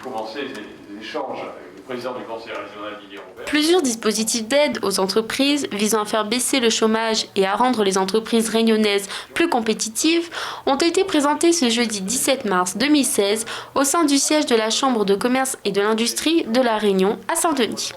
commencé des échanges avec le président du conseil régional Didier Robert. Plusieurs dispositifs d'aide aux entreprises visant à faire baisser le chômage et à rendre les entreprises réunionnaises plus compétitives ont été présentés ce jeudi 17 mars 2016 au sein du siège de la Chambre de commerce et de l'industrie de La Réunion à Saint-Denis.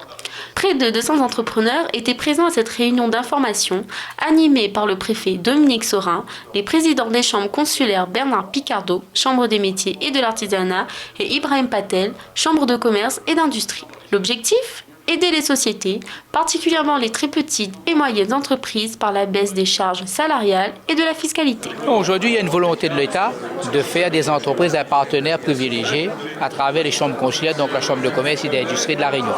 Près de 200 entrepreneurs étaient présents à cette réunion d'information animée par le préfet Dominique Sorin, les présidents des chambres consulaires Bernard Picardo, Chambre des métiers et de l'artisanat, et Ibrahim Patel, Chambre de commerce et d'industrie. L'objectif ? Aider les sociétés, particulièrement les très petites et moyennes entreprises, par la baisse des charges salariales et de la fiscalité. Aujourd'hui, il y a une volonté de l'État de faire des entreprises un partenaire privilégié à travers les chambres consulaires, donc la Chambre de commerce et d'industrie de La Réunion.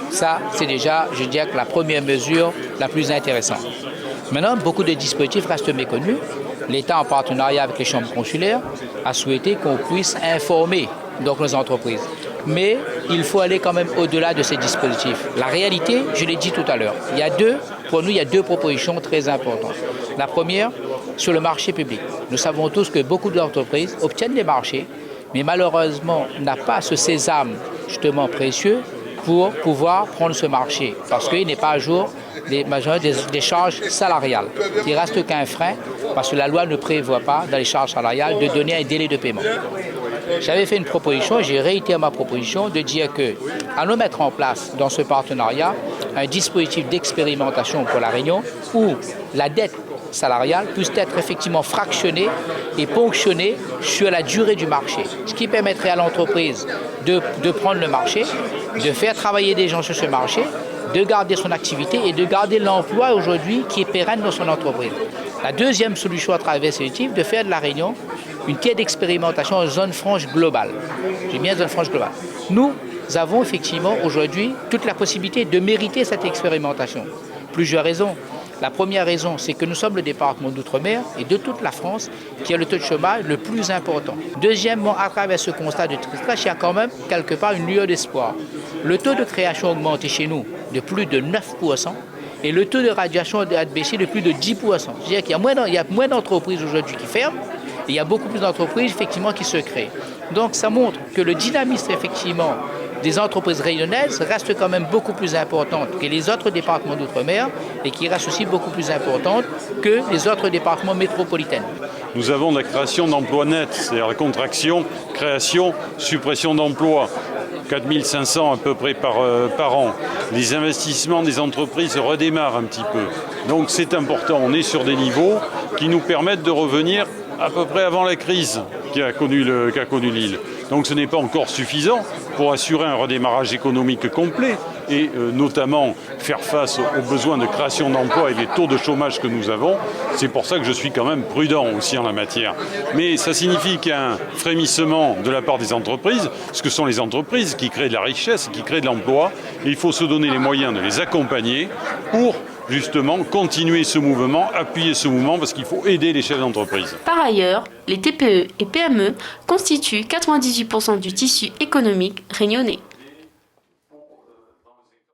Ça, c'est déjà, je dirais, la première mesure la plus intéressante. Maintenant, beaucoup de dispositifs restent méconnus. L'État, en partenariat avec les chambres consulaires, a souhaité qu'on puisse informer donc nos entreprises. Mais il faut aller quand même au-delà de ces dispositifs. La réalité, je l'ai dit tout à l'heure, pour nous, il y a deux propositions très importantes. La première, sur le marché public. Nous savons tous que beaucoup d'entreprises obtiennent des marchés, mais malheureusement n'ont pas ce sésame justement précieux pour pouvoir prendre ce marché, parce qu'il n'est pas à jour des charges salariales. Il ne reste qu'un frein, parce que la loi ne prévoit pas, dans les charges salariales, de donner un délai de paiement. J'avais fait une proposition, j'ai réitéré ma proposition de dire que, allons mettre en place dans ce partenariat un dispositif d'expérimentation pour La Réunion où la dette salariale puisse être effectivement fractionnée et ponctionnée sur la durée du marché, ce qui permettrait à l'entreprise de prendre le marché, de faire travailler des gens sur ce marché, de garder son activité et de garder l'emploi aujourd'hui qui est pérenne dans son entreprise. La deuxième solution à travers ce type, de faire de La Réunion une quai d'expérimentation en zone franche globale. J'ai bien zone franche globale. Nous avons effectivement aujourd'hui toute la possibilité de mériter cette expérimentation. Plusieurs raisons. La première raison, c'est que nous sommes le département d'outre-mer et de toute la France qui a le taux de chômage le plus important. Deuxièmement, à travers ce constat de tristesse, il y a quand même quelque part une lueur d'espoir. Le taux de création a augmenté chez nous de plus de 9% et le taux de radiation a baissé de plus de 10%. C'est-à-dire qu'il y a moins d'entreprises aujourd'hui qui ferment et il y a beaucoup plus d'entreprises effectivement qui se créent. Donc ça montre que le dynamisme effectivement des entreprises réunionnaises reste quand même beaucoup plus importante que les autres départements d'outre-mer et qui reste aussi beaucoup plus importante que les autres départements métropolitains. Nous avons la création d'emplois nets, c'est-à-dire la contraction, création, suppression d'emplois. 4500 à peu près par an. Les investissements des entreprises redémarrent un petit peu. Donc c'est important, on est sur des niveaux qui nous permettent de revenir à peu près avant la crise qu'a connue l'île. Donc ce n'est pas encore suffisant pour assurer un redémarrage économique complet et notamment faire face aux besoins de création d'emplois et des taux de chômage que nous avons. C'est pour ça que je suis quand même prudent aussi en la matière. Mais ça signifie qu'il y a un frémissement de la part des entreprises, ce que sont les entreprises qui créent de la richesse, qui créent de l'emploi. Et il faut se donner les moyens de les accompagner pour justement continuer ce mouvement, appuyer ce mouvement, parce qu'il faut aider les chefs d'entreprise. Par ailleurs, les TPE et PME constituent 98% du tissu économique réunionnais.